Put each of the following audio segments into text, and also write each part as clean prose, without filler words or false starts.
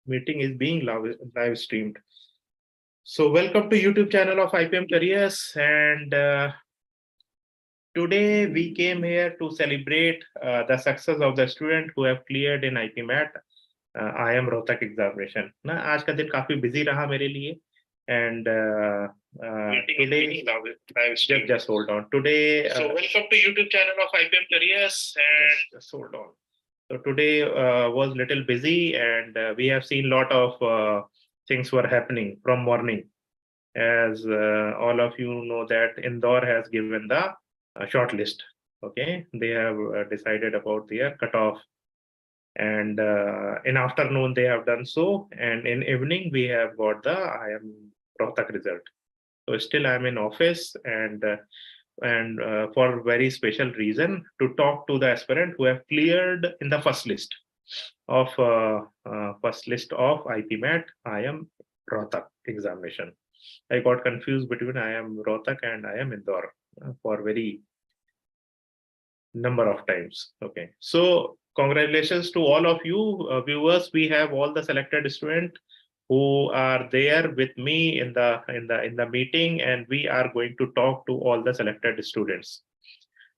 meeting is being live streamed. So welcome to YouTube channel of IPM Careers, and today we came here to celebrate the success of the student who have cleared in IPMAT IIM Rohtak examination. ना आज का दिन काफी busy रहा मेरे लिए, and today just hold on. Today, so welcome to YouTube channel of IPM Careers, and just hold on. So today was little busy, and we have seen lot of things were happening from morning. As all of you know that Indore has given the short list. Okay, they have decided about their cutoff, and in afternoon they have done so, and in evening we have got the IIM Rohtak result. So still I'm in office, and for very special reason to talk to the aspirant who have cleared in the first list of IPMAT IIM Rohtak examination. I got confused between IIM Rohtak and IIM Indore for very number of times. Okay, so congratulations to all of you viewers. We have all the selected students who are there with me in the meeting, and we are going to talk to all the selected students.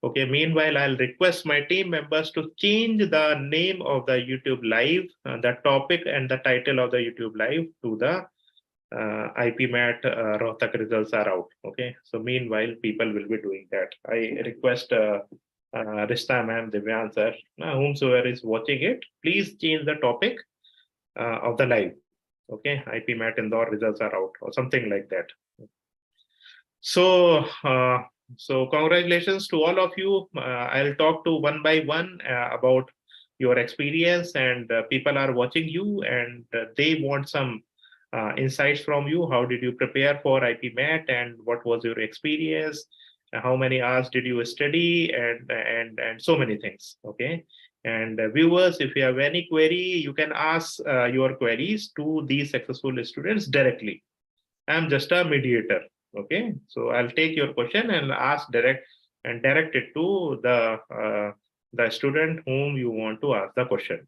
Okay, meanwhile, I'll request my team members to change the name of the YouTube live, the topic and the title of the YouTube live to the IPMAT Rohtak results are out. Okay, so meanwhile, people will be doing that. I request Rishta ma'am, Divyan sir, whomsoever is watching it, please change the topic of the live. Okay, IPMAT Indore results are out, or something like that. So, so congratulations to all of you. I'll talk to one by one about your experience, and people are watching you, and they want some insights from you. How did you prepare for IPMAT, and what was your experience? How many hours did you study, and so many things. Okay, and viewers, if you have any query, you can ask your queries to these successful students directly. I'm just a mediator. Okay, so I'll take your question and direct it to the student whom you want to ask the question.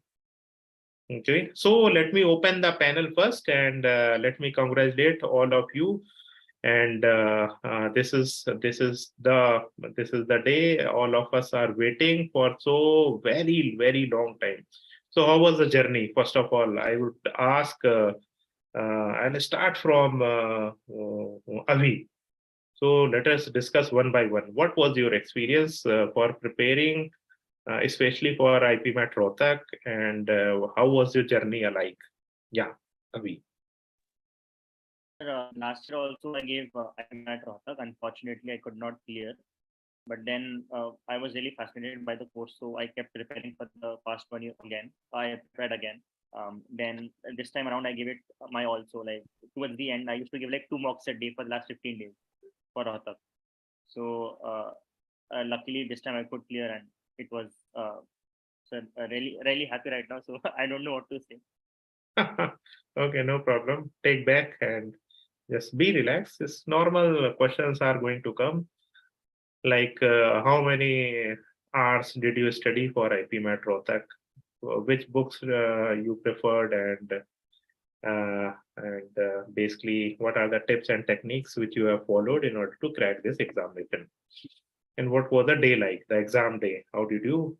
Okay, so let me open the panel first, and let me congratulate all of you. And this is the day all of us are waiting for so very long time. So how was the journey? First of all, I would ask and start from Avi. So let us discuss one by one. What was your experience for preparing, especially for IPMAT Rohtak, and how was your journey like? Yeah, Avi. Last year also I gave IPMAT Rohtak. Unfortunately, I could not clear. But then I was really fascinated by the course, so I kept preparing for the past 1 year again. I prepared again. Then this time around, I gave it my all. So like towards the end, I used to give like 2 mocks a day for the last 15 days for Rohtak. So luckily this time I could clear, and it was so really happy right now. So I don't know what to say. Okay, no problem. Take back and just be relaxed. This normal questions are going to come. Like how many hours did you study for IPMAT Rohtak? Which books you preferred, and basically what are the tips and techniques which you have followed in order to crack this examination? And what was the day like, the exam day? How did you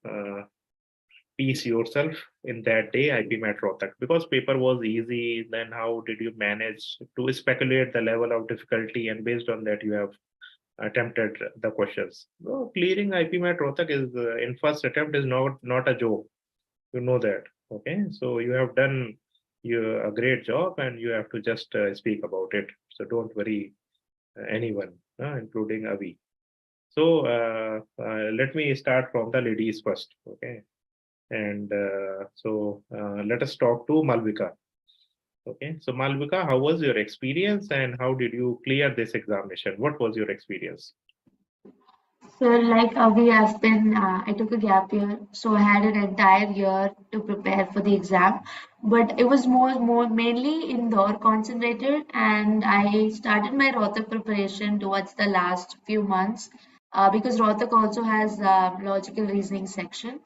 piece yourself in that day IPMAT Rohtak? Because paper was easy, then how did you manage to speculate the level of difficulty, and based on that you have attempted the questions? So clearing IPMAT Rohtak is in first attempt is not a joke. You know that. Okay, so you have done a great job, and you have to just speak about it. So don't worry anyone, including Avi. So let me start from the ladies first. Okay, and so let us talk to Malvika. Okay, so Malvika, how was your experience, and how did you clear this examination? What was your experience? So, like Avi has been, I took a gap year, so I had an entire year to prepare for the exam. But it was more mainly indoor concentrated, and I started my Rohtak preparation towards the last few months because Rohtak also has logical reasoning section.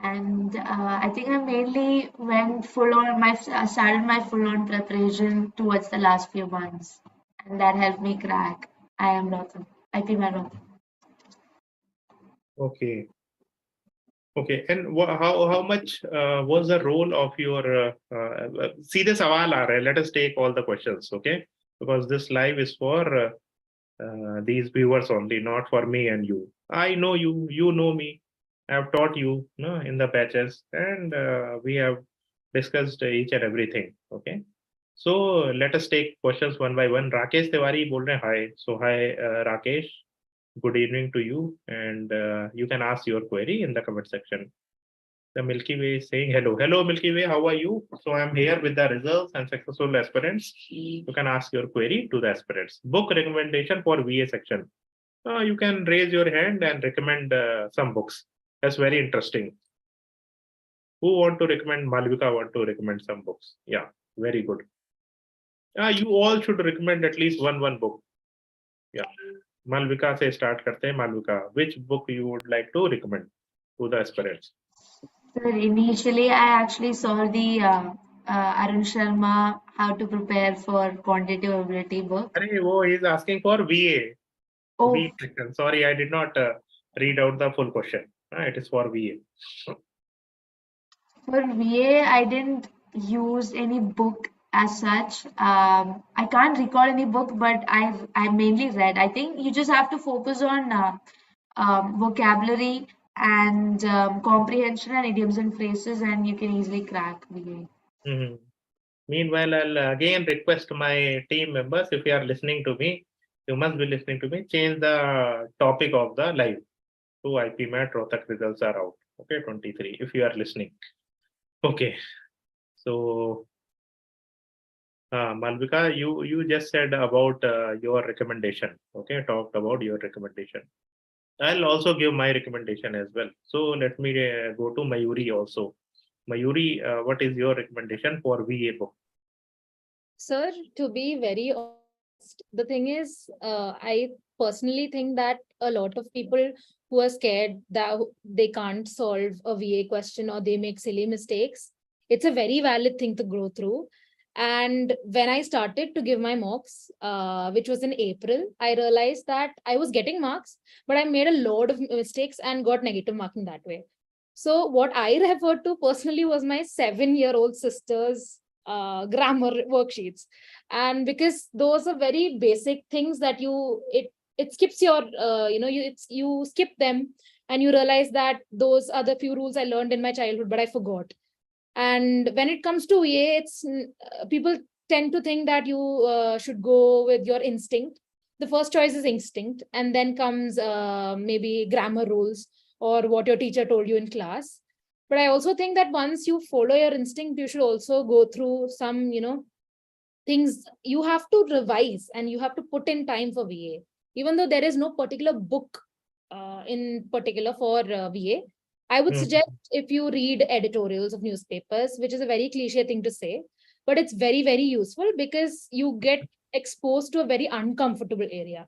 And I think I mainly went full on started my full on preparation towards the last few months, and that helped me crack. I am Rohtak. IPMAT Rohtak. Okay. Okay. And how much was the role of your सीधे सवाल आ रहे हैं. Let us take all the questions, okay? Because this live is for these viewers only, not for me and you. I know you, you know me. I have taught you, no, in the batches, and we have discussed each and everything. Okay. So let us take questions one by one. Rakesh Tiwari बोल रहे हैं hi. So hi Rakesh. Good evening to you, and you can ask your query in the comment section. The Milky Way is saying hello. Hello, Milky Way. How are you? So I'm here with the results and successful aspirants. You can ask your query to the aspirants. Book recommendation for VA section. You can raise your hand and recommend some books. That's very interesting. Who want to recommend? Malvika want to recommend some books. Yeah, very good. You all should recommend at least one book. Yeah. Malvika से start करते हैं. Malvika, which book you would like to recommend to the aspirants? So initially, I actually saw the Arun Sharma How to Prepare for Quantitative Ability book. अरे वो he is asking for VA. Oh, V section. Sorry, I did not read out the full question. It is for VA. for VA, I didn't use any book as such. I can't recall any book, but I mainly read. I think you just have to focus on vocabulary and comprehension and idioms and phrases, and you can easily crack VA. Mhm. Meanwhile, I'll again request my team members, if you are listening to me, you must be listening to me, change the topic of the live to IPMAT Rohtak results are out. Okay, 23, if you are listening. Okay, so Malvika, you just said about your recommendation. Okay, talked about your recommendation. I'll also give my recommendation as well. So let me go to Mayuri also. Mayuri, what is your recommendation for VA book? Sir, to be very honest, the thing is, I personally think that a lot of people who are scared that they can't solve a VA question or they make silly mistakes, it's a very valid thing to go through. And when I started to give my mocks, which was in April, I realized that I was getting marks, but I made a lot of mistakes and got negative marking that way. So what I referred to personally was my 7-year-old sister's grammar worksheets, and because those are very basic things that it skips your you skip them and you realize that those are the few rules I learned in my childhood but I forgot. And when it comes to VA, it's people tend to think that you should go with your instinct. The first choice is instinct, and then comes maybe grammar rules or what your teacher told you in class. But I also think that once you follow your instinct, you should also go through some, things you have to revise and you have to put in time for VA. Even though there is no particular book in particular for VA, I would suggest if you read editorials of newspapers, which is a very cliche thing to say, but it's very, very useful because you get exposed to a very uncomfortable area.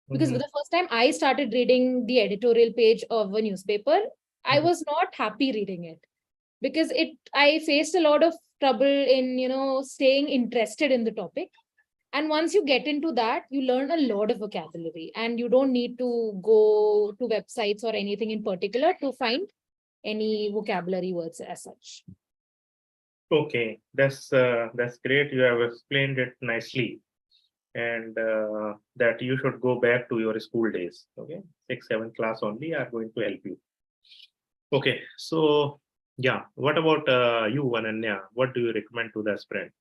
Because the first time I started reading the editorial page of a newspaper, I was not happy reading it because I faced a lot of trouble in, staying interested in the topic. And once you get into that, you learn a lot of vocabulary and you don't need to go to websites or anything in particular to find any vocabulary words as such. Okay, that's great. You have explained it nicely, and that you should go back to your school days. Okay, 6th, 7th class only are going to help you. Okay, so yeah, what about you, Ananya? What do you recommend to the aspirant?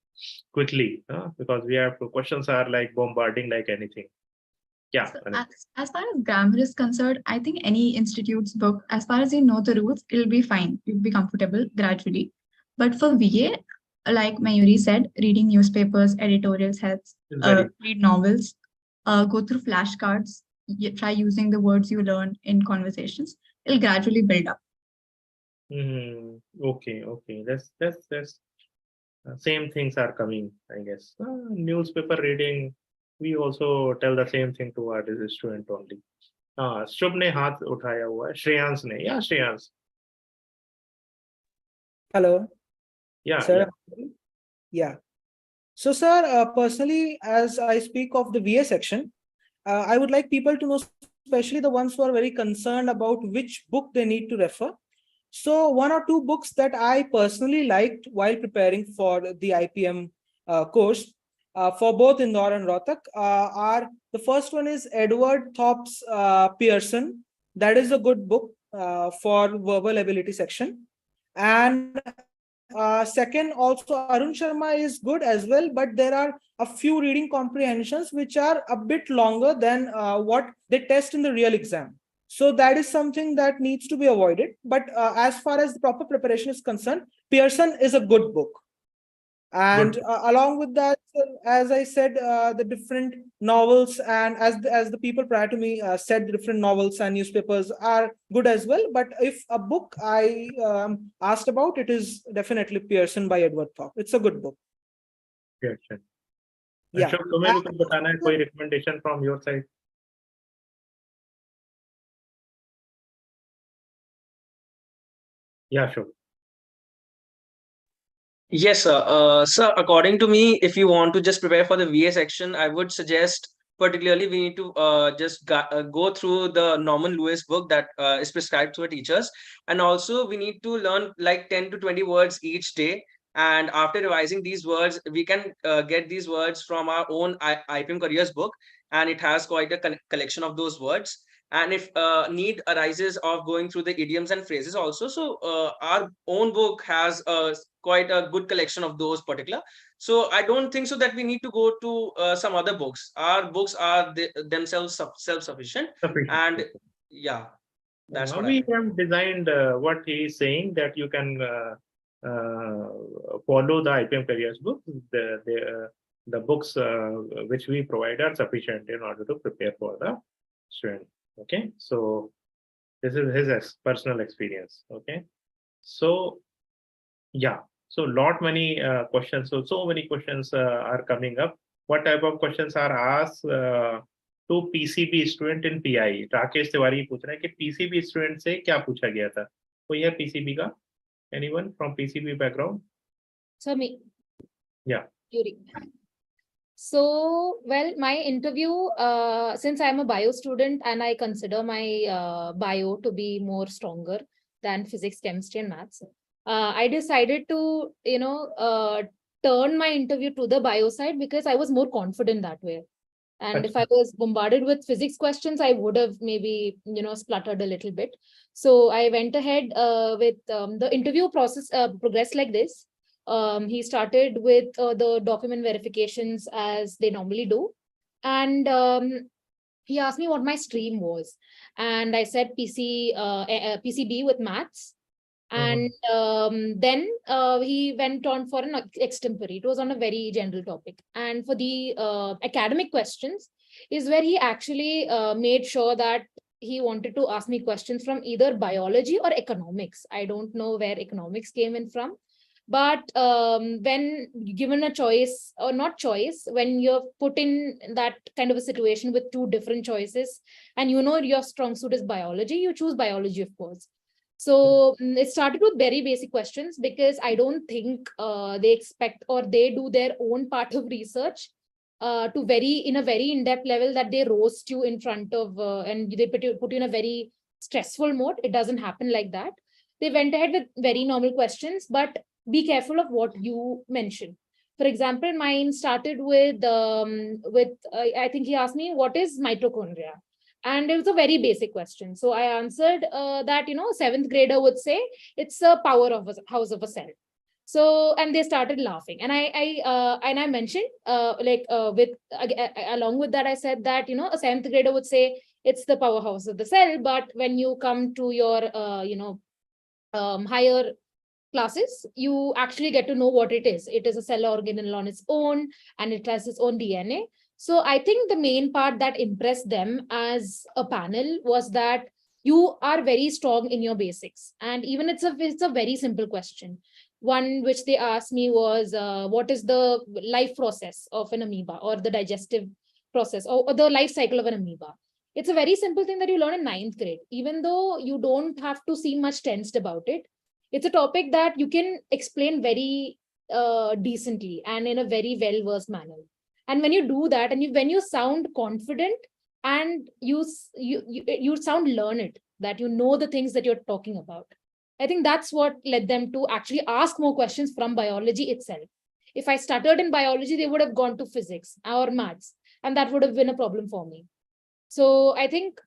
Quickly, because we have questions are like bombarding like anything. Yeah. So as far as grammar is concerned, I think any institute's book, as far as you know the rules, it'll be fine. You'll be comfortable gradually. But for VA, like Mayuri said, reading newspapers, editorials helps. Read novels, go through flashcards, try using the words you learn in conversations. It'll gradually build up. Okay. That's same things are coming, I guess. Newspaper reading, we also tell the same thing to our student only. शुभ ने हाथ उठाया हुआ है, श्रेयांश ने. Yeah, Shreyansh. Hello, Yeah, sir. Yeah. So, sir, personally, as I speak of the VA section, I would like people to know, especially the ones who are very concerned about which book they need to refer. So, one or two books that I personally liked while preparing for the IPM course for both Indore and Rohtak are, the first one is Edward Thorp's Pearson. That is a good book for verbal ability section. And second, also Arun Sharma is good as well, but there are a few reading comprehensions which are a bit longer than what they test in the real exam. So that is something that needs to be avoided. But as far as the proper preparation is concerned, Pearson is a good book. And along with that, as I said, the different novels, and as the people prior to me said, the different novels and newspapers are good as well. But if a book I asked about, it is definitely Pearson by Edward Thorpe. It's a good book. Pearson. Yeah. Ashok, तुम्हें भी कुछ बताना है, कोई recommendation from your side? Yeah, sure. Yes, sir. Sir, according to me, if you want to just prepare for the VA section, I would suggest particularly we need to just go through the Norman Lewis book that is prescribed to our teachers. And also we need to learn like 10 to 20 words each day. And after revising these words, we can get these words from our own IPM Careers book. And it has quite a collection of those words. And if need arises of going through the idioms and phrases also, so our own book has quite a good collection of those particular. So I don't think so that we need to go to some other books. Our books are themselves self-sufficient. And yeah, that's what we have designed what he is saying, that you can follow the IPM Careers book. The books which we provide are sufficient in order to prepare for the student. Okay, so this is his personal experience. Okay, so yeah, so many questions. So many questions are coming up. What type of questions are asked to PCB student in PI? Rakesh Tiwari पूछ रहे हैं कि PCB student से क्या पूछा गया था? कोई है PCB का? Anyone from PCB background? So me. Yeah. Yuri. So, well, my interview, since I'm a bio student and I consider my bio to be more stronger than physics, chemistry, and maths, I decided to, turn my interview to the bio side because I was more confident that way. And if I was bombarded with physics questions, I would have maybe, spluttered a little bit. So I went ahead with the interview process progressed like this. He started with the document verifications as they normally do. And he asked me what my stream was. And I said PCB with maths. And then he went on for an extempore. It was on a very general topic. And for the academic questions is where he actually made sure that he wanted to ask me questions from either biology or economics. I don't know where economics came in from. But when given a choice, or not choice, when you're put in that kind of a situation with two different choices, and your strong suit is biology, you choose biology, of course. So it started with very basic questions because I don't think they expect or they do their own part of research in a very in-depth level that they roast you in front of and they put you in a very stressful mode. It doesn't happen like that. They went ahead with very normal questions, but be careful of what you mention. For example, mine started with I think he asked me, what is mitochondria? And it was a very basic question. So I answered that, seventh grader would say it's a powerhouse of a cell. So, and they started laughing. And I mentioned along with that, I said that, a seventh grader would say it's the powerhouse of the cell. But when you come to your, higher classes, you actually get to know what it is. It is a cell organelle on its own, and it has its own DNA. So I think the main part that impressed them as a panel was that you are very strong in your basics. And even it's a very simple question. One which they asked me was, what is the life process of an amoeba, or the digestive process, or the life cycle of an amoeba? It's a very simple thing that you learn in 9th grade. Even though you don't have to seem much tensed about it, It's a topic that you can explain very decently and in a very well-versed manner. And when you do that, and when you sound confident, and you sound learned, that you know the things that you're talking about, I think that's what led them to actually ask more questions from biology itself. If I stuttered in biology, they would have gone to physics or maths, and that would have been a problem for me. So I think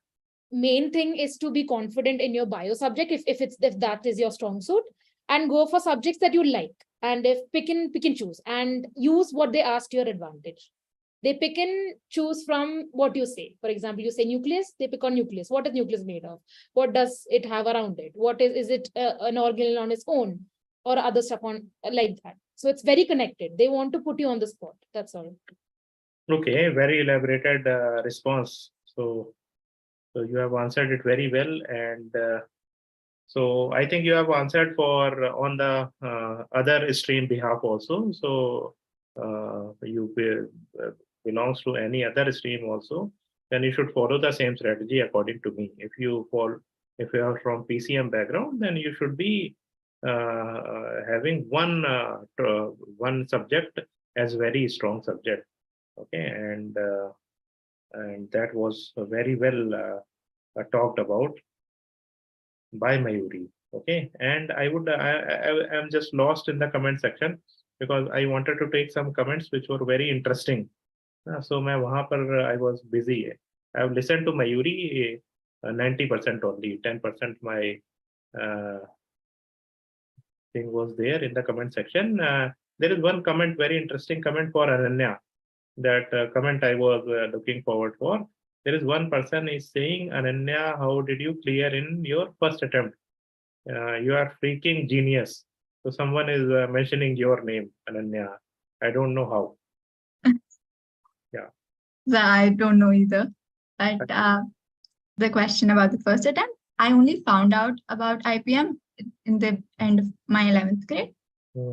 main thing is to be confident in your bio subject, if that is your strong suit, and go for subjects that you like, and if pick and choose and use what they ask to your advantage. They pick and choose from what you say. For example, you say nucleus, they pick on nucleus. What is nucleus made of? What does it have around it? What is it an organelle on its own, or other stuff on like that? So it's very connected. They want to put you on the spot. That's all. Okay, very elaborated response. So you have answered it very well, and so I think you have answered for on the other stream behalf also. So you belongs to any other stream also, then you should follow the same strategy according to me. If you are from PCM background, then you should be having one subject as very strong subject. Okay, and that was very well talked about by Mayuri. Okay, and I am just lost in the comment section because I wanted to take some comments which were very interesting. So I was busy. I have listened to Mayuri 90% only. 10% my thing was there in the comment section. There is one comment, very interesting comment for Ananya. That comment I was looking forward for. There is one person is saying, Ananya, how did you clear in your first attempt? You are freaking genius. So someone is mentioning your name, Ananya. I don't know how. Yeah. I don't know either. But the question about the first attempt, I only found out about IPM in the end of my 11th grade.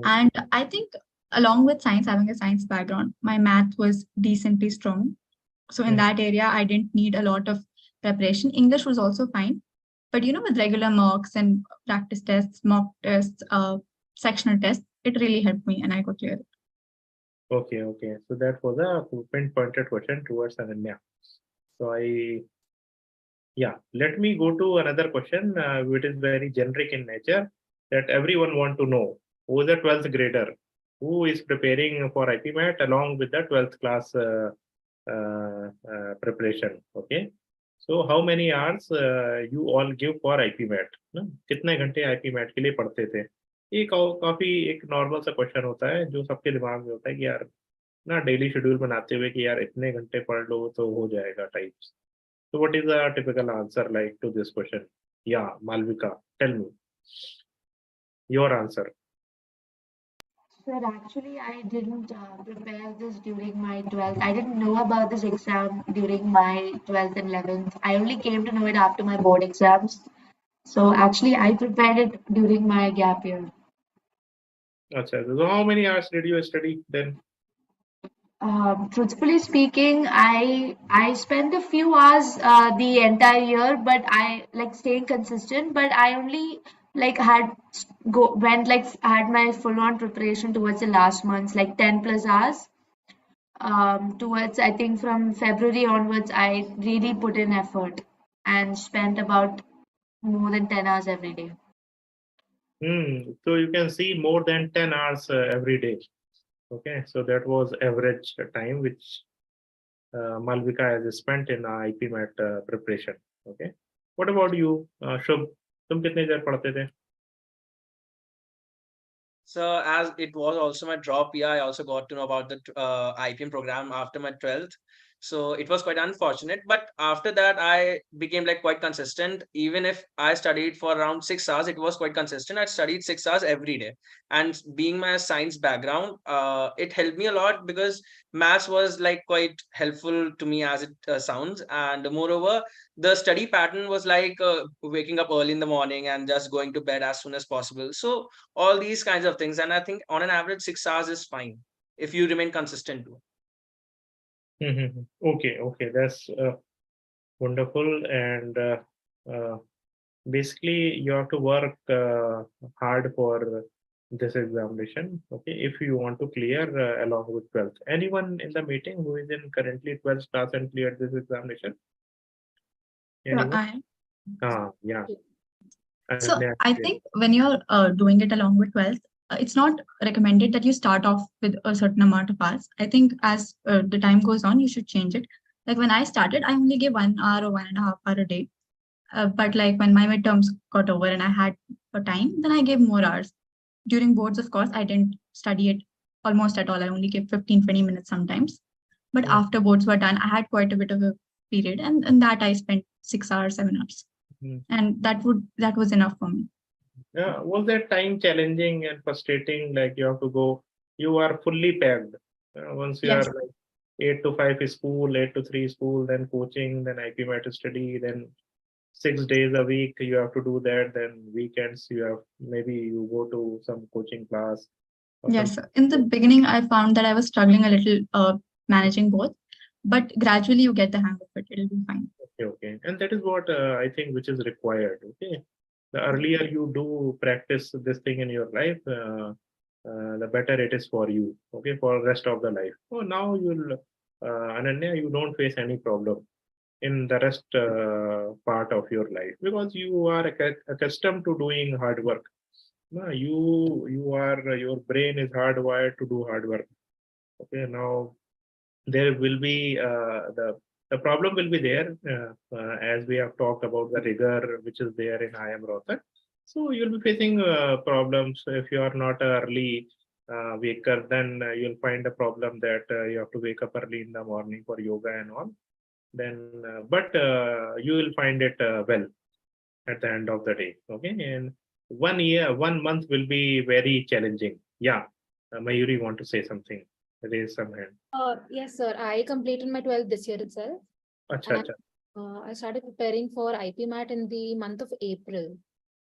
And I think along with science, having a science background, my math was decently strong. So in that area, I didn't need a lot of preparation. English was also fine. But with regular mocks and practice tests, mock tests, sectional tests, it really helped me and I got clear. Okay. So that was a pinpointed question towards Ananya. So let me go to another question, which is very generic in nature, that everyone want to know. Who is a 12th grader? Who is preparing for IPMAT along with the 12th class preparation? Okay. So how many hours you all give for IPMAT? कितने घंटे IPMAT के लिए पढ़ते थे? ये काफी एक normal सा क्वेश्चन होता है जो सबके दिमाग में होता है कि यार ना डेली शेड्यूल बनाते हुए कि यार इतने घंटे पढ़ लो तो हो जाएगा types. So what is the typical answer like to this question? Yeah, Malvika, tell me your answer. Sir, actually, I didn't prepare this during my 12th. I didn't know about this exam during my 12th and 11th. I only came to know it after my board exams. So actually, I prepared it during my gap year. Achha, so how many hours did you study then? Truthfully speaking, I spent a few hours the entire year, but I like staying consistent. But I only like had had my full on preparation towards the last months, like 10 plus hours. Towards I think from February onwards, I really put in effort and spent about more than 10 hours every day. So you can see more than 10 hours every day. Okay, so that was average time which Malvika has spent in IPMAT preparation. Okay, what about you, Shubh? तुम कितने देर पढ़ते थे? So as it was also my drop year, I also got to know about the IPM program after my 12th. So it was quite unfortunate. But after that, I became like quite consistent. Even if I studied for around 6 hours, it was quite consistent. I studied 6 hours every day. And being my science background, it helped me a lot because maths was like quite helpful to me as it sounds. And moreover, the study pattern was like waking up early in the morning and just going to bed as soon as possible. So all these kinds of things. And I think on an average, 6 hours is fine if you remain consistent to. Okay, that's wonderful. And basically you have to work hard for this examination. Okay, if you want to clear along with 12th. Anyone in the meeting who is in currently 12th class and cleared this examination? Anyone? Yeah. So Ananya, I think when you're doing it along with 12th, it's not recommended that you start off with a certain amount of hours. I think as the time goes on, you should change it. Like when I started, I only gave 1 hour or 1.5 hour a day. But like when my midterms got over and I had a time, then I gave more hours. During boards, of course, I didn't study it almost at all. I only gave 15-20 minutes sometimes. But after boards were done, I had quite a bit of a period, and that I spent 6 hours, 7 hours. And that was enough for me. Yeah, was that time challenging and frustrating? Like you have to go, you are fully packed. Once you Yes. are like 8 to 5 is school, 8 to 3 school, then coaching, then IPMAT study, then 6 days a week you have to do that. Then weekends you have maybe you go to some coaching class. Or Yes. In the beginning, I found that I was struggling a little managing both, but gradually you get the hang of it. It'll be fine. Okay. And that is what I think which is required. Okay. The earlier you do practice this thing in your life, the better it is for you. Okay, for the rest of the life. So now you'll, Ananya, you don't face any problem in the rest part of your life because you are accustomed to doing hard work. No, your brain is hardwired to do hard work. Okay, now there will be the problem will be there as we have talked about the rigor which is there in IIM Rohtak. So you'll be facing problems if you are not early waker. Then you'll find a problem that you have to wake up early in the morning for yoga and all. Then, but you will find it well at the end of the day. Okay, and 1 month will be very challenging. Yeah, Mayuri want to say something. Raise some hand. Yes, sir. I completed my 12th this year itself. Acha, And I started preparing for IPMAT in the month of April.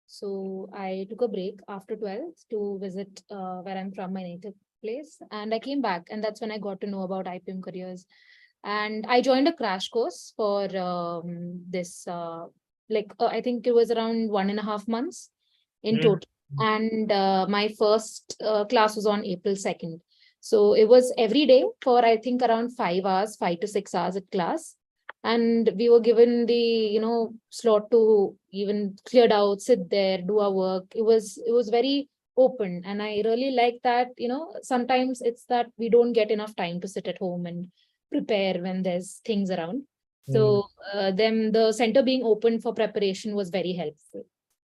So I took a break after 12th to visit where I'm from, my native place. And I came back, and that's when I got to know about IPM Careers. And I joined a crash course for this, I think it was around 1.5 months in total. And my first class was on April 2nd. So it was every day for, I think, around 5 hours, 5 to 6 hours at class. And we were given the, slot to even clear out, sit there, do our work. It was very open. And I really like that, sometimes it's that we don't get enough time to sit at home and prepare when there's things around. So then the center being open for preparation was very helpful.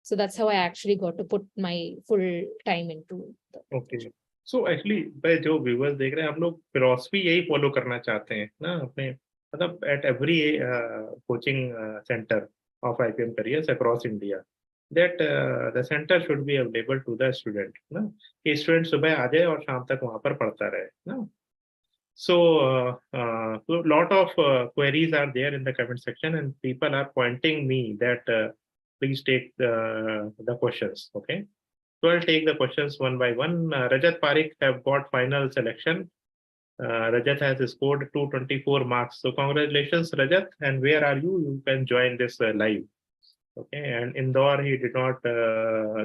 So that's how I actually got to put my full time into the Okay. So actually भाई जो viewers देख रहे हैं हम लोग philosophy यही follow करना चाहते हैं ना अपने मतलब at every coaching center of IPM Careers across India that the center should be available to the student ना कि student सुबह आ जाए और शाम तक वहाँ पर पढ़ता रहे ना. So so lot of queries are there in the comment section and people are pointing me that please take the questions. Okay. So I'll take the questions one by one. Rajat Parikh have got final selection. Rajat has scored 224 marks. So congratulations, Rajat. And where are you? You can join this live. Okay. And Indore, he did not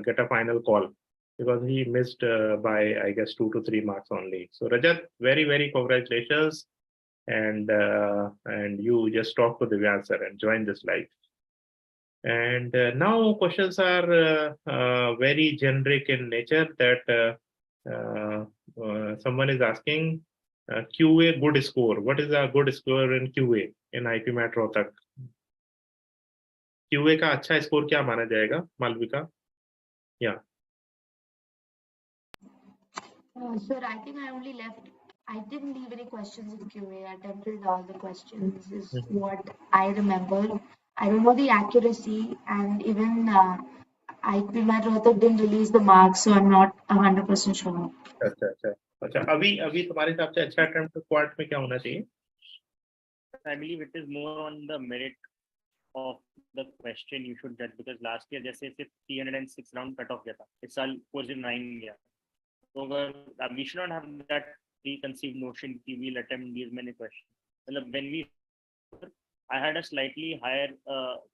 get a final call because he missed by, I guess, 2 to 3 marks only. So Rajat, very, very congratulations. And you just talk to the answer and join this live. And now questions are very generic in nature that someone is asking QA good score. What is a good score in QA in IPMAT Rohtak? QA का अच्छा score क्या माना जाएगा Malvika? Yeah. Sir, I think I didn't leave any questions in QA. I attempted all the questions is what I remember. I don't know the accuracy, and even IPMAT Rohtak didn't release the marks, so I'm not 100% sure. अच्छा अभी तुम्हारे हिसाब से अच्छा attempt quart में क्या होना चाहिए? I believe it is more on the merit of the question you should judge, because last year जैसे सिर्फ 306 round cut off गया था, इस साल 409 गया. So we should not have that preconceived notion कि we'll attempt these many questions. मतलब when we I had a slightly higher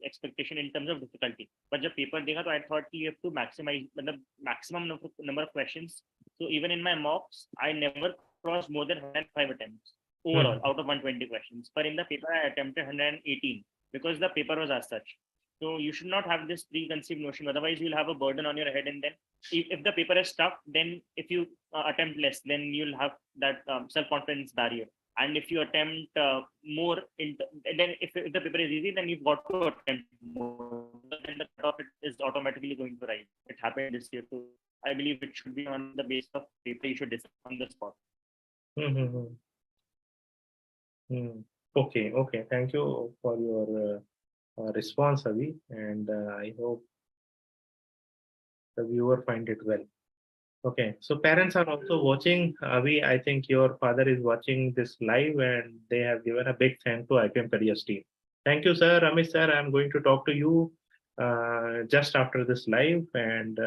expectation in terms of difficulty. But जब paper देखा तो I thought you have to maximize मतलब maximum number of questions. So even in my mocks, I never crossed more than 105 attempts overall out of 120 questions. But in the paper, I attempted 118 because the paper was as such. So you should not have this preconceived notion. Otherwise, you'll have a burden on your head. And then if the paper is tough, then if you attempt less, then you'll have that self-confidence barrier. And if you attempt more, then if the paper is easy, then you've got to attempt more. Then the cutoff is automatically going to rise. It happened this year. So I believe it should be on the basis of paper you should decide on the spot. Okay, okay. Thank you for your response, Avi, and I hope the viewer find it well. Okay, so parents are also watching. Avi, I think your father is watching this live, and they have given a big thank to IPM Careers team. Thank you, sir. Ramesh sir, I'm going to talk to you just after this live, and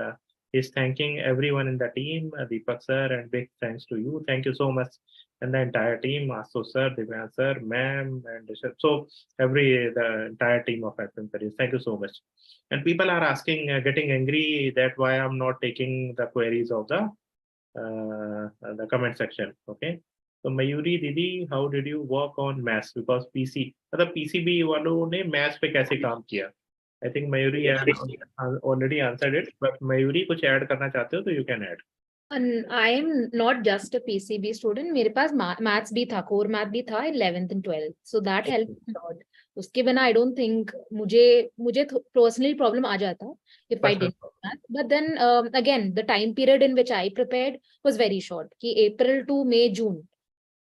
he's thanking everyone in the team, Deepak sir, and big thanks to you. Thank you so much, and the entire team, Aso sir, Divyan sir, ma'am, and so the entire team of IPM Careers. Thank you so much. And people are asking, getting angry that why I'm not taking the queries of the comment section. Okay. So Mayuri Didi, how did you work on maths? Because मतलब PCB वालों ने maths पे कैसे काम किया? I think Mayuri already answered it, but Mayuri कुछ add करना चाहते हो तो you can add. And I am not just a PCB student. मेरे पास maths भी था, core math भी था 11th and 12th. So that helped a lot. उसके बिना I don't think मुझे personally problem आ जाता if I didn't math. But then again, the time period in which I prepared was very short. कि April to May, June.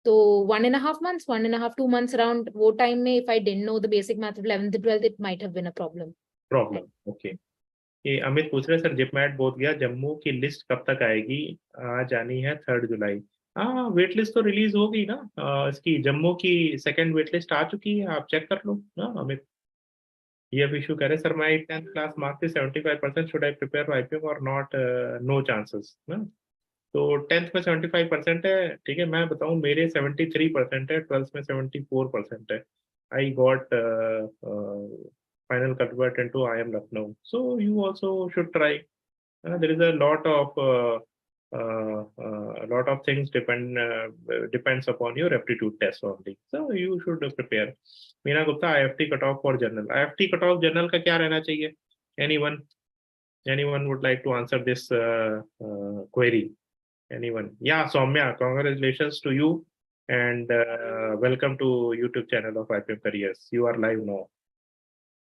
So 1.5 months, 2 months around वो time में if I didn't know the basic math of 11th and 12th, it might have been a problem. Okay. ये अमित पूछ रहे sir जिपमैट बोध गया जम्मू की list कब तक आएगी? आज आनी है 3 जुलाई. हाँ, वेट लिस्ट तो रिलीज हो गई ना. इसकी जम्मू की सेकंड वेट लिस्ट आ चुकी है, आप चेक कर लो ना. अमित ये अब इशू कह रहे sir my 10th class marks is 75%, should I prepare for IPM और नॉट? नो चांसेस ना. तो 10th में 75% है, ठीक है. मैं बताऊं मेरे 73% है, 12th में 74% है. I got final convert into IIM Lucknow. So you also should try. There is a lot of things depends upon your aptitude test only. So you should prepare. Meena Gupta, IFT cutoff for general. IFT cutoff general का क्या रहना चाहिए? Anyone would like to answer this query? Anyone? Yeah, Soumya, congratulations to you, and welcome to YouTube channel of IPM Careers. You are live now.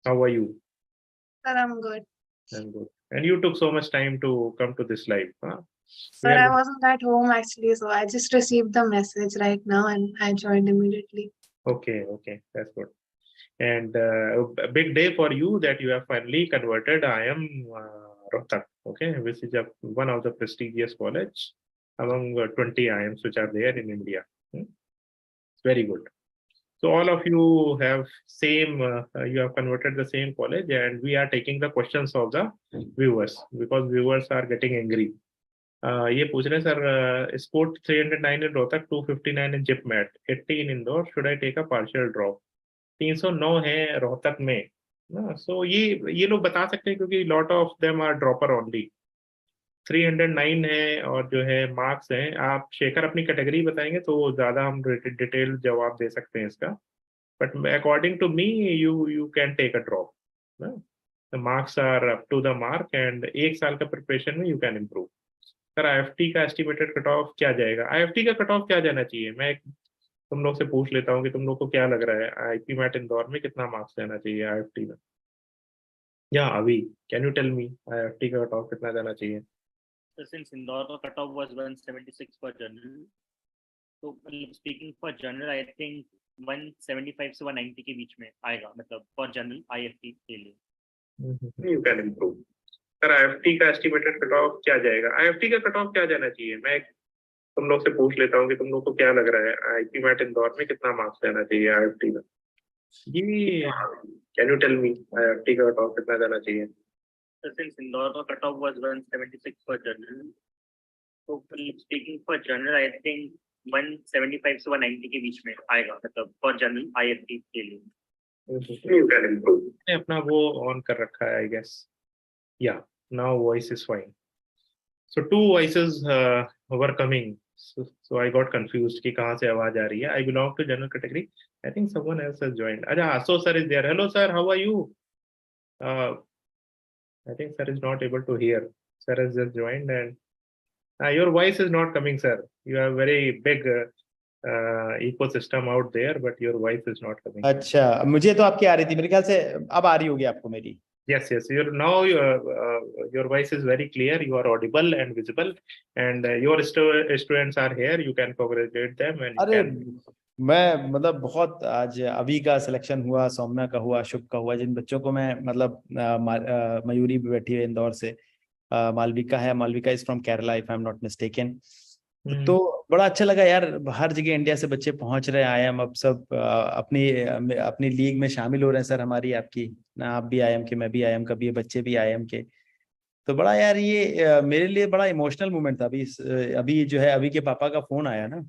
How are you? Sir, I'm good. I'm good. And you took so much time to come to this live, huh? Sir, I wasn't at home actually, so I just received the message right now and I joined immediately. Okay, that's good. And a big day for you that you have finally converted IIM Rohtak, okay, which is one of the prestigious college among 20 IIMs which are there in India. It's very good. So all of you have you have converted the same college, and we are taking the questions of the viewers because viewers are getting angry. ये पूछ रहे हैं sir, sport 309 in Rohtak, 259 in JIPMAT, 80 in Indore. Should I take a partial drop? 309 है रोहतक में ना. So ये लोग बता सकते हैं क्योंकि lot of them are dropper only. 309 है और जो है मार्क्स हैं. आप शेखर अपनी कैटेगरी बताएंगे तो ज्यादा हम डिटेल जवाब दे सकते हैं इसका. But according to me you can take a drop. The marks are up to the mark and 1 साल का प्रिपरेशन में you can improve. Sir IFT का एस्टिमेटेड कट ऑफ क्या जाएगा? आईएफटी का कट ऑफ क्या जाना चाहिए? मैं तुम लोग से पूछ लेता हूँ कि तुम लोग को क्या लग रहा है आईपीमैट इंदौर में कितना मार्क्स जाना चाहिए आईएफटी में? या अभी can you tell me IFT का कट ऑफ कितना जाना चाहिए? So since Indore cutoff was 176 for general, so speaking for general, I think 175 से 190 के बीच में आएगा, मतलब for general IFT के लिए. You can improve. Sir IFT का एस्टिमेटेड कट ऑफ क्या जाएगा? IFT का कट ऑफ क्या जाना चाहिए? मैं तुम लोग से पूछ लेता हूँ कि तुम लोग को क्या लग रहा है आईपीमैट इंदौर में कितना मार्क्स जाना चाहिए IFT में? ये can you tell me IFT का कट ऑफ कितना जाना चाहिए? So since Indore cutoff was 176 for general, so speaking for general, I think 175 से 190 के बीच में आएगा, मतलब for general IFT के लिए. ने अपना वो ऑन कर रखा है, आई गेस. या now voice is fine. So two voices were coming. So I got confused कि कहाँ से आवाज आ रही है. I belong to general category. I think someone else has joined. अच्छा, so sir is there. Hello sir, how are you? I think sir is not able to hear. Sir has just joined and your voice is not coming, sir. You have very big ecosystem out there, but your voice is not coming. अच्छा, मुझे तो आपकी आ रही थी, मेरे ख्याल से अब आ रही होगी आपको मेरी. Yes, yes. Your voice is very clear. You are audible and visible, and your students are here. You can congratulate them and. अरे मैं मतलब बहुत आज अभी का सिलेक्शन हुआ, सौम्या का हुआ, शुभ का हुआ, जिन बच्चों को मैं मतलब मयूरी भी बैठी है इंदौर से, मालविका है, Malavika is from Kerala if I am not mistaken. तो बड़ा अच्छा लगा यार, हर जगह इंडिया से बच्चे पहुंच रहे हैं. आईएम अब सब अपनी लीग में शामिल हो रहे हैं. सर हमारी आपकी ना, आप भी आईएम के, मैं भी आईएम का, भी बच्चे भी आईएम के. तो बड़ा यार ये मेरे लिए बड़ा इमोशनल मोमेंट था. अभी जो है अभी के पापा का फोन आया ना,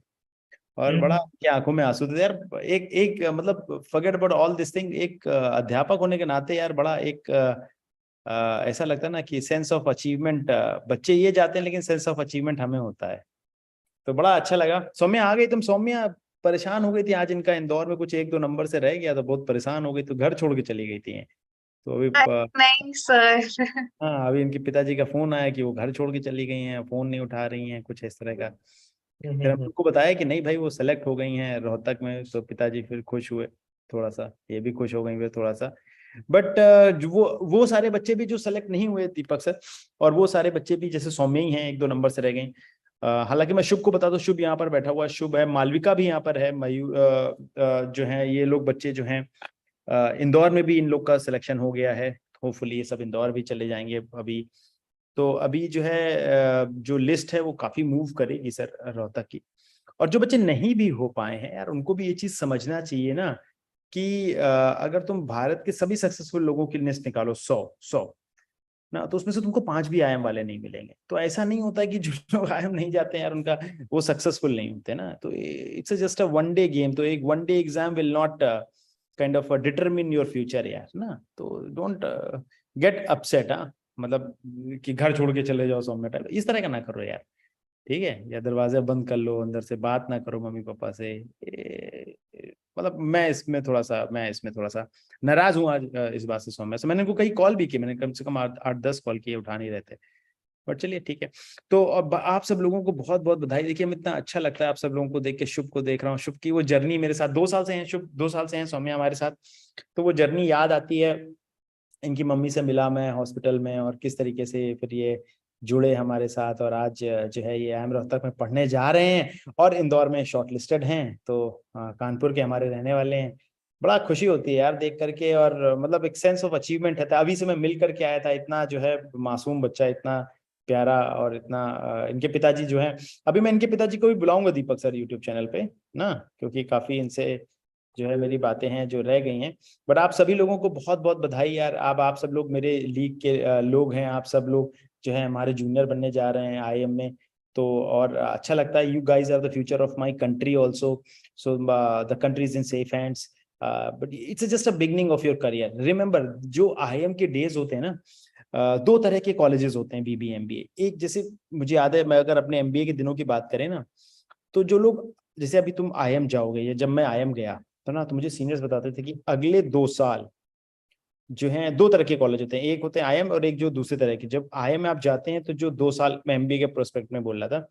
और बड़ा की आंखों में आंसू थे यार. एक मतलब forget about all this thing, एक अध्यापक होने के नाते यार बड़ा एक ऐसा लगता है ना कि सेंस ऑफ अचीवमेंट, बच्चे ये जाते हैं लेकिन सेंस ऑफ अचीवमेंट हमें होता है. तो बड़ा अच्छा लगा. सौम्या आ गई तुम. सौम्या परेशान हो गई थी आज, इनका इंदौर में कुछ 1-2 नंबर से रह गया, तो बहुत परेशान हो गई, तो घर छोड़ के चली गई थी. तो अभी नहीं सर. हाँ, अभी इनके पिताजी का फोन आया कि वो घर छोड़ के चली गई हैं, फोन नहीं उठा रही हैं, कुछ इस तरह का. फिर हम उनको बताया कि नहीं भाई वो सेलेक्ट हो गई हैं रोहतक में, तो पिताजी फिर खुश हुए थोड़ा सा, ये भी खुश हो गई फिर थोड़ा सा. बट वो सारे बच्चे भी जो सेलेक्ट नहीं हुए दीपक सर, और वो सारे बच्चे भी जैसे सौम्या ही हैं 1-2 नंबर से रह गई. हालांकि मैं शुभ को बता दूं, शुभ यहाँ पर बैठा हुआ है, शुभ है, मालविका भी यहाँ पर है, मयूर जो है, ये लोग बच्चे जो हैं इंदौर में भी इन लोग का सिलेक्शन हो गया है. होपफुली ये सब इंदौर भी चले जाएंगे अभी. तो अभी जो है जो लिस्ट है वो काफी मूव करेगी सर रोहतक की. और जो बच्चे नहीं भी हो पाए हैं यार, उनको भी ये चीज समझना चाहिए ना कि अगर तुम भारत के सभी सक्सेसफुल लोगों की लिस्ट निकालो 100 ना, तो उसमें से तुमको 5 भी आईएम वाले नहीं मिलेंगे. तो ऐसा नहीं होता कि जो लोग आईएम नहीं जाते हैं यार उनका वो सक्सेसफुल नहीं होते ना. तो it's just a one day game. तो एक one day exam will not kind of determine your future यार ना. तो डोंट गेट अपसेट. मतलब कि घर छोड़ के चले जाओ सौम्या टाइप, इस तरह का ना करो यार, ठीक है. या दरवाजा बंद कर लो, अंदर से बात ना करो मम्मी पापा से. मतलब मैं इसमें थोड़ा सा नाराज हूँ आज इस बात से सौम्या से. मैंने उनको कई कॉल भी की, मैंने कम से कम 8-10 कॉल किए, उठा नहीं रहते. बट चलिए ठीक है. तो अब आप सब लोगों को बहुत बहुत बधाई. देखिए हमें इतना अच्छा लगता है आप सब लोगों को देख के. शुभ को देख रहा हूँ, शुभ की वो जर्नी मेरे साथ 2 साल से है. शुभ 2 साल से हैं सौम्या हमारे साथ. तो वो जर्नी याद आती है. इनकी मम्मी से मिला मैं हॉस्पिटल में, और किस तरीके से फिर ये जुड़े हमारे साथ, और आज जो है ये IPM रोहतक में पढ़ने जा रहे हैं और इंदौर में शॉर्ट लिस्टेड हैं. तो कानपुर के हमारे रहने वाले हैं. बड़ा खुशी होती है यार देख करके, और मतलब एक सेंस ऑफ अचीवमेंट है. अभी से मैं मिल करके आया था, इतना जो है मासूम बच्चा, इतना प्यारा, और इतना इनके पिताजी जो है, अभी मैं इनके पिताजी को भी बुलाऊंगा दीपक सर यूट्यूब चैनल पे ना, क्योंकि काफी इनसे जो है मेरी बातें हैं जो रह गई हैं. बट आप सभी लोगों को बहुत बहुत बधाई यार. आप सब लोग मेरे लीग के लोग हैं. आप सब लोग जो है हमारे जूनियर बनने जा रहे हैं IIM में. तो और अच्छा लगता है. You guys are the future of my country also. So the country is in safe hands. But it's just a beginning of your career. Remember जो IIM के डेज होते हैं ना, 2 तरह के कॉलेजेस होते हैं BBA MBA. एक जैसे मुझे याद है, मैं अगर अपने MBA के दिनों की बात करें ना, तो जो लोग जैसे अभी तुम IIM जाओगे, या जब मैं IIM गया तो ना, तो मुझे सीनियर्स बताते थे कि अगले 2 साल जो हैं 2 तरह के कॉलेज होते हैं. एक होते हैं IIM और एक जो दूसरे तरह के. जब IIM में आप जाते हैं तो जो 2 साल मैं MBA के प्रोस्पेक्ट में बोल रहा था,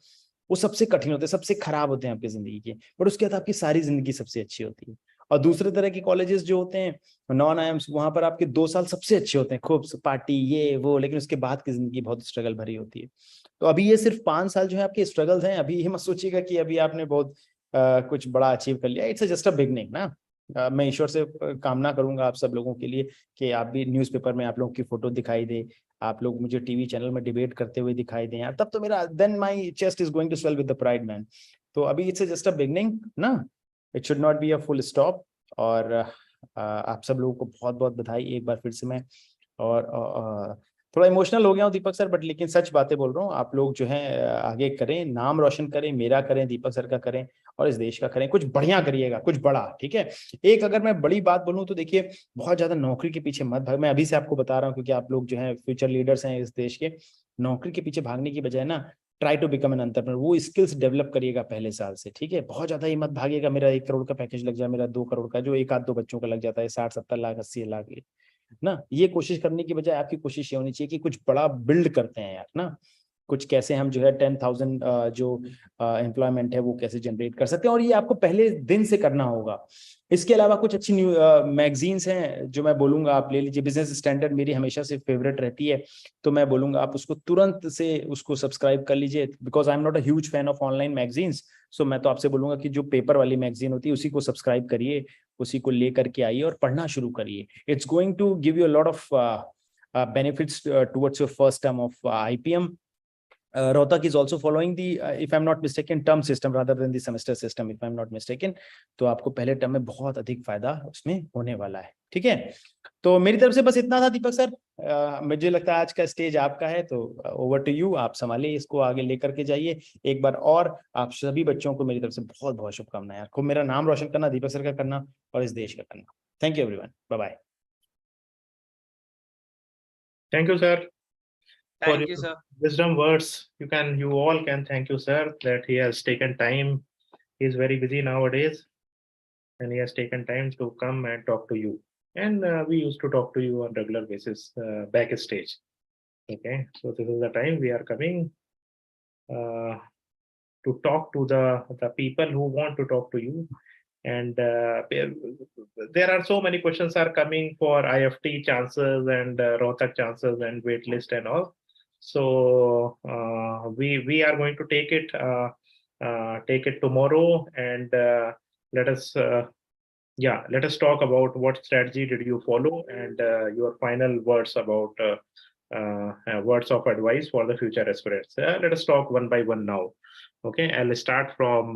वो सबसे कठिन होते हैं, सबसे खराब होते हैं आपकी जिंदगी के. बट उसके बाद आपकी सारी जिंदगी सबसे अच्छी होती है. और दूसरे तरह के कॉलेजेस जो होते हैं नॉन IIMs, वहां पर आपके 2 साल सबसे अच्छे होते हैं, खूब पार्टी ये वो, लेकिन उसके बाद की जिंदगी बहुत स्ट्रगल भरी होती है. तो अभी ये सिर्फ 5 साल जो है आपके स्ट्रगल्स हैं. अभी ये मत सोचिएगा कि अभी आपने बहुत कुछ बड़ा अचीव कर लिया. इट्स जस्ट अ बिगनिंग ना. मैं ईश्वर से कामना करूंगा आप सब लोगों के लिए कि आप भी न्यूज़पेपर में आप लोगों की फोटो दिखाई दे, आप लोग मुझे टीवी चैनल में डिबेट करते हुए दिखाई दें यार, तब तो मेरा then my chest is going to swell with the pride man. तो अभी इट्स जस्ट अ बिगनिंग ना, it should not be a full stop. और आप सब लोगों को बहुत बहुत बधाई एक बार फिर से मैं. और थोड़ा इमोशनल हो गया हूँ दीपक सर, बट लेकिन सच बातें बोल रहा हूँ। आप लोग जो है आगे करें, नाम रोशन करें, मेरा करें, दीपक सर का करें और इस देश का करें। कुछ बढ़िया करिएगा, कुछ बड़ा, ठीक है। एक अगर मैं बड़ी बात बोलूँ तो देखिए, बहुत ज्यादा नौकरी के पीछे मत भाग। मैं अभी से आपको बता रहा हूँ, क्योंकि आप लोग जो है फ्यूचर लीडर्स हैं इस देश के। नौकरी के पीछे भागने की बजाय ना, try to become an entrepreneur. वो स्किल्स डेवलप करिएगा पहले साल से, ठीक है। बहुत ज्यादा ही मत भागिएगा, मेरा 1 करोड़ का पैकेज लग जाए, मेरा 2 करोड़ का, जो एक आध दो बच्चों का लग जाता है, 60-70 लाख 80 लाख ना। ये कोशिश करने की बजाय आपकी कोशिश ये होनी चाहिए कि कुछ बड़ा बिल्ड करते हैं यार ना। कुछ कैसे हम जो है 10,000 जो एम्प्लॉयमेंट है वो कैसे जनरेट कर सकते हैं, और ये आपको पहले दिन से करना होगा। इसके अलावा कुछ अच्छी न्यू मैगजीन्स हैं जो मैं बोलूंगा आप ले लीजिए। बिजनेस स्टैंडर्ड मेरी हमेशा से फेवरेट रहती है, तो मैं बोलूंगा आप उसको तुरंत से उसको सब्सक्राइब कर लीजिए, because I am not a huge fan of online magazines. So मैं तो आपसे बोलूंगा कि जो पेपर वाली मैगजीन होती है उसी को सब्सक्राइब करिए, उसी को लेकर के आइए और पढ़ना शुरू करिए। It's going to give you a lot of benefits towards your first term of IPM. Rohtak is also following the, if I'm not mistaken, term system rather than the semester system, if I'm not mistaken. तो आपको पहले term में बहुत अधिक फायदा उसमें होने वाला है, ठीक है। तो मेरी तरफ से बस इतना था दीपक सर। मुझे लगता है आज का स्टेज आपका है, तो ओवर टू यू। आप संभालिए, इसको आगे लेकर के जाइए। एक बार और आप सभी बच्चों को मेरी तरफ से बहुत बहुत शुभकामनाएं। खूब मेरा नाम रोशन करना, दीपक सर का करना और इस देश का करना। Thank you everyone, bye bye. Thank you, sir, for Thank you, your sir. wisdom words. You all can thank you, sir, that he has taken time. He is very busy nowadays, and he has taken time to come and talk to you. And we used to talk to you on regular basis backstage. Okay, so this is the time we are coming to talk to the people who want to talk to you. And there are so many questions are coming for IFT chances and Rohtak chances and waitlist and all. So we are going to take it tomorrow, and let us talk about what strategy did you follow, and your final words about words of advice for the future aspirants. Let us talk one by one now. Okay, I'll start from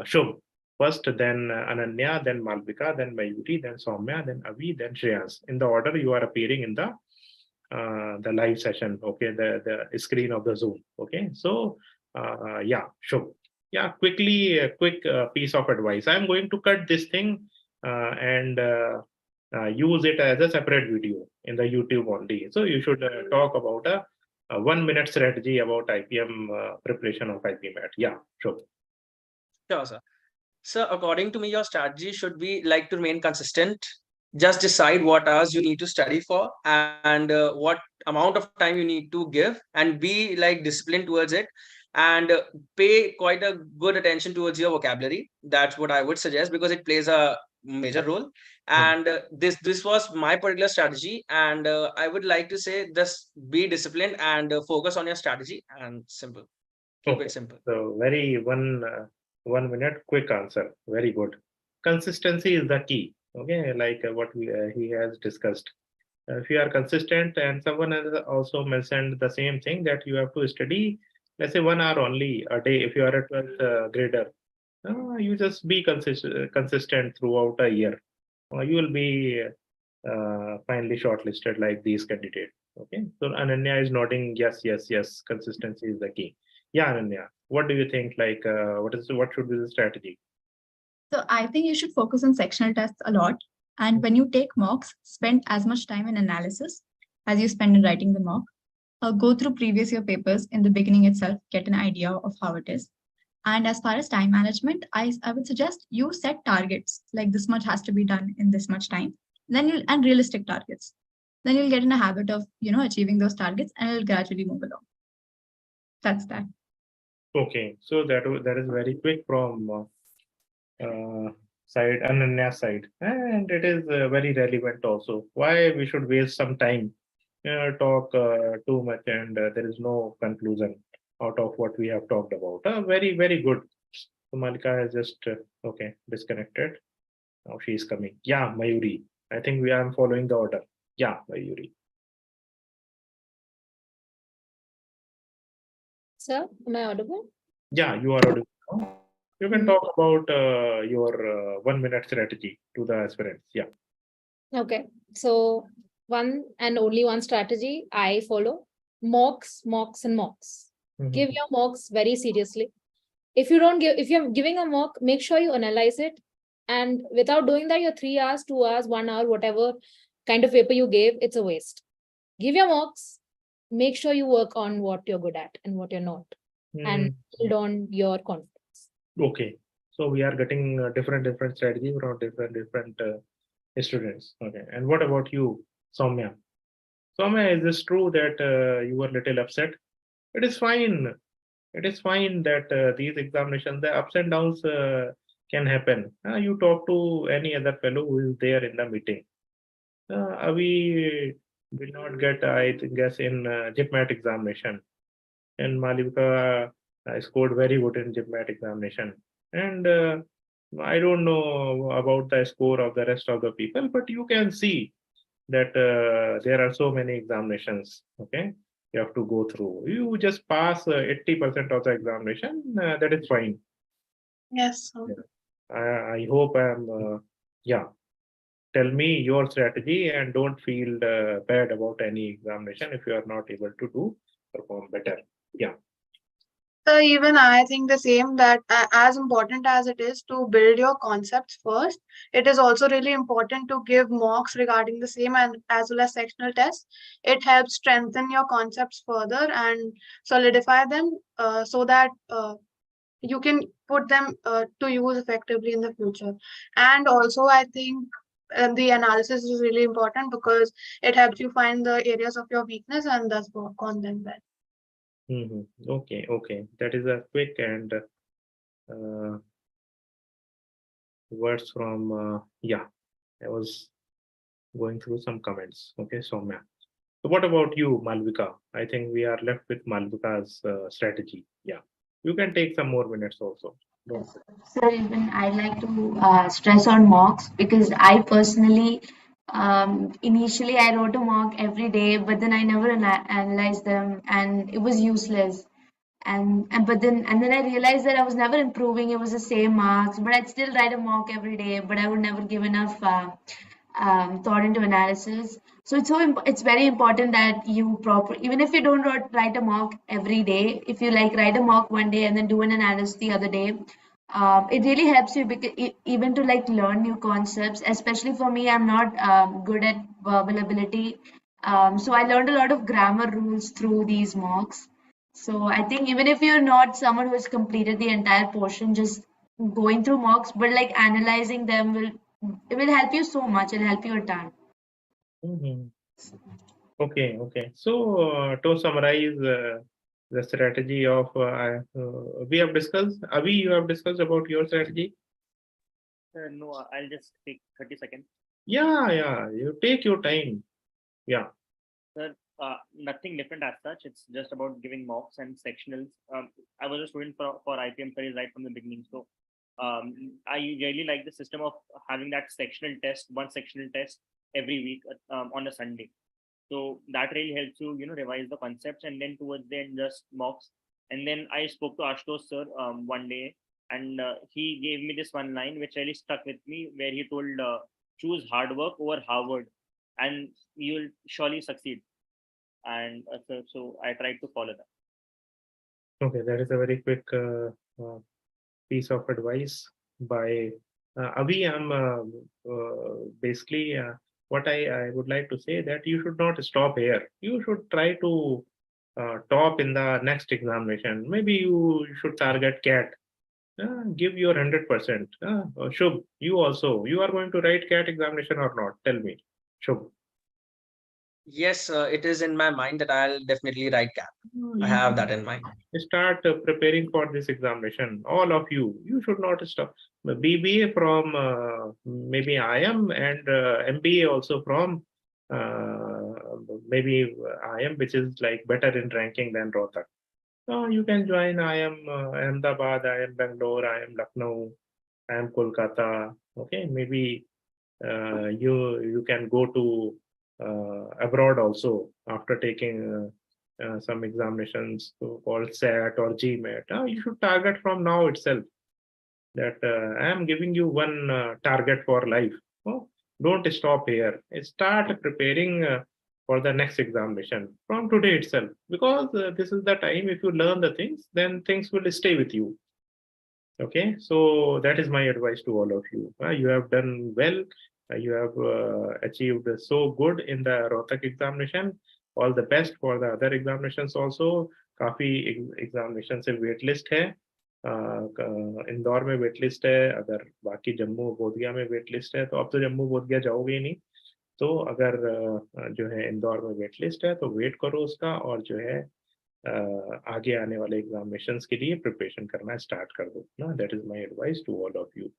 Shubh first, then Ananya, then Malvika, then Mayuri, then Soumya, then Avi, then Shreyans. In the order you are appearing in the live session. Okay, the screen of the Zoom. Okay, so yeah, Shubh. Yeah, quickly, a quick piece of advice. I'm going to cut this thing and use it as a separate video in the YouTube only. So you should talk about a 1-minute strategy about IPM preparation of IPMAT. Yeah, sure. Sure, sir. So according to me, your strategy should be like to remain consistent. Just decide what hours you need to study for and what amount of time you need to give, and be like disciplined towards it, and pay quite a good attention towards your vocabulary. That's what I would suggest, because it plays a major role. And this was my particular strategy, and I would like to say, just be disciplined and focus on your strategy, and simple. Keep Okay. it simple. So very 1 minute quick answer. Very good. Consistency is the key. Okay, like what he has discussed. If you are consistent, and someone has also mentioned the same thing, that you have to study, let's say 1 hour only a day. If you are a 12th grader, you just be consistent throughout a year. You will be finally shortlisted like these candidates. Okay, so Ananya is nodding yes, yes, yes. Consistency is the key. Yeah, Ananya, what do you think? Like, what should be the strategy? So I think you should focus on sectional tests a lot. And when you take mocks, spend as much time in analysis as you spend in writing the mock. Go through previous year papers in the beginning itself, get an idea of how it is. And as far as time management, I would suggest you set targets, like this much has to be done in this much time. Then and realistic targets. Then you'll get in a habit of, achieving those targets, and it'll gradually move along. That's that. Okay, so that is very quick from side, Ananya's side, and it is very relevant also. Why we should waste some time, talk too much, and there is no conclusion out of what we have talked about. Very, very good. So Malika has just okay, disconnected. Now she is coming. Yeah, Mayuri. I think we are following the order. Yeah, Mayuri. Sir, am I audible? Yeah, you are audible now. You can talk about your 1-minute strategy to the aspirants. Yeah. Okay, so one and only one strategy I follow: mocks, mocks, and mocks. Give your mocks very seriously. If you're giving a mock, make sure you analyze it. And without doing that, your 3 hours, 2 hours, 1 hour, whatever kind of paper you gave, it's a waste. Give your mocks, make sure you work on what you're good at and what you're not, and build on your confidence. Okay. So we are getting different strategies from different students. Okay. And what about you, Soumya? Soumya, is this true that you were a little upset? It is fine. It is fine that these examinations, the ups and downs can happen. You talk to any other fellow who is there in the meeting. We will not get, I guess, in IPMAT examination. And Malvika scored very good in IPMAT examination. And I don't know about the score of the rest of the people, but you can see that there are so many examinations. Okay, you have to go through. You just pass 80% of the examination. That is fine. Yes. I hope I'm. Yeah. Tell me your strategy and don't feel bad about any examination if you are not able to perform better. Yeah. So even I think the same, that as important as it is to build your concepts first, it is also really important to give mocks regarding the same, and as well as sectional tests. It helps strengthen your concepts further and solidify them so that you can put them to use effectively in the future. And also I think the analysis is really important because it helps you find the areas of your weakness and thus work on them well. Okay, okay. That is a quick and words from yeah. I was going through some comments. Okay, Soumya. So what about you, Malvika? I think we are left with Malvika's strategy. Yeah, you can take some more minutes also. Don't worry. So even I like to stress on mocks because I personally initially I wrote a mock every day, but then I never analyzed them and it was useless. And then I realized that I was never improving. It was the same marks, but I'd still write a mock every day, but I would never give enough thought into analysis. So it's very important that you even if you don't write a mock every day, if you like write a mock one day and then do an analysis the other day, it really helps you because even to like learn new concepts. Especially for me, I'm not good at verbal ability, so I learned a lot of grammar rules through these mocks. So I think even if you're not someone who has completed the entire portion, just going through mocks, but like analyzing them will help you so much. It'll help you a ton. Okay, okay. So to summarize the strategy of we have discussed. Avi, you have discussed about your strategy. No, I'll just take 30 seconds. Yeah, yeah. You take your time. Yeah. Sir, nothing different as such. It's just about giving mocks and sectionals. I was a student for IPM Careers right from the beginning. So I really like the system of having that sectional test, one sectional test every week on a Sunday. So that really helps you, revise the concepts, and then towards the end, just mocks. And then I spoke to Ashutosh sir one day, and he gave me this one line which really stuck with me, where he told, choose hard work over Harvard and you'll surely succeed. And so I tried to follow that. Okay, that is a very quick piece of advice by Avi. I'm basically what I would like to say that you should not stop here. You should try to top in the next examination. Maybe you should target CAT. Give your 100%. Shubh, you are going to write CAT examination or not? Tell me, Shubh. Yes, it is in my mind that I'll definitely write CAT. I have that in mind. Start preparing for this examination. All of you should not stop. BBA from maybe IM and MBA also from maybe IM, which is like better in ranking than Rohtak. So you can join IM Ahmedabad, IM Bangalore, IM Lucknow, IM Kolkata. Okay, maybe you can go to abroad also after taking some examinations called SAT or GMAT. You should target from now itself that I am giving you one target for life. Don't stop here. Start preparing for the next examination from today itself, because this is the time. If you learn the things, then things will stay with you. Okay, so that is my advice to all of you. You have done well. You have achieved so good in the Rohtak examination. All the best for the other examinations also. काफी examination से wait list है, इंदौर में wait list है, अगर बाकी जम्मू बोधगया में wait list है, तो अब तो जम्मू बोधगया जाओगे ही नहीं, तो अगर जो है इंदौर में वेट लिस्ट है तो वेट करो उसका, और जो है आगे आने वाले एग्जामिनेशंस के लिए प्रिपरेशन करना स्टार्ट कर दो ना. That is my advice to all of you.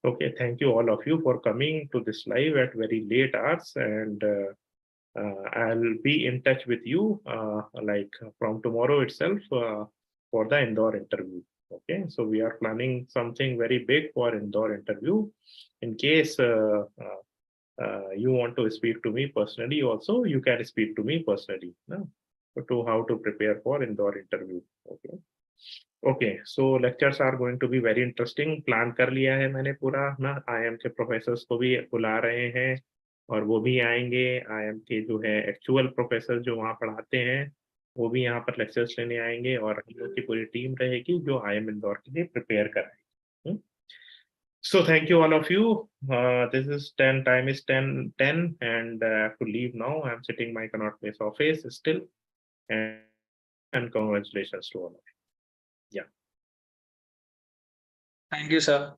Okay, thank you all of you for coming to this live at very late hours, and I'll be in touch with you like from tomorrow itself for the Indore interview. Okay, so we are planning something very big for Indore interview. In case you want to speak to me personally also, you can speak to me personally, no? To how to prepare for Indore interview. Okay. Okay, so lectures are going to be very interesting. Plan कर लिया है मैंने पूरा ना. IIM के professors को भी बुला रहे हैं और वो भी आएंगे. IIM के जो है एक्चुअल प्रोफेसर जो वहाँ पढ़ाते हैं वो भी यहाँ पर लेक्चर्स लेने आएंगे, और हम लोग की पूरी टीम रहेगी जो IIM इंदौर के लिए प्रिपेयर कराएगी. So thank you all of you. This is 10, time is 10 and I have to leave now. I'm sitting my Connaught Place office still, and congratulations to all of you. Yeah. Thank you, sir.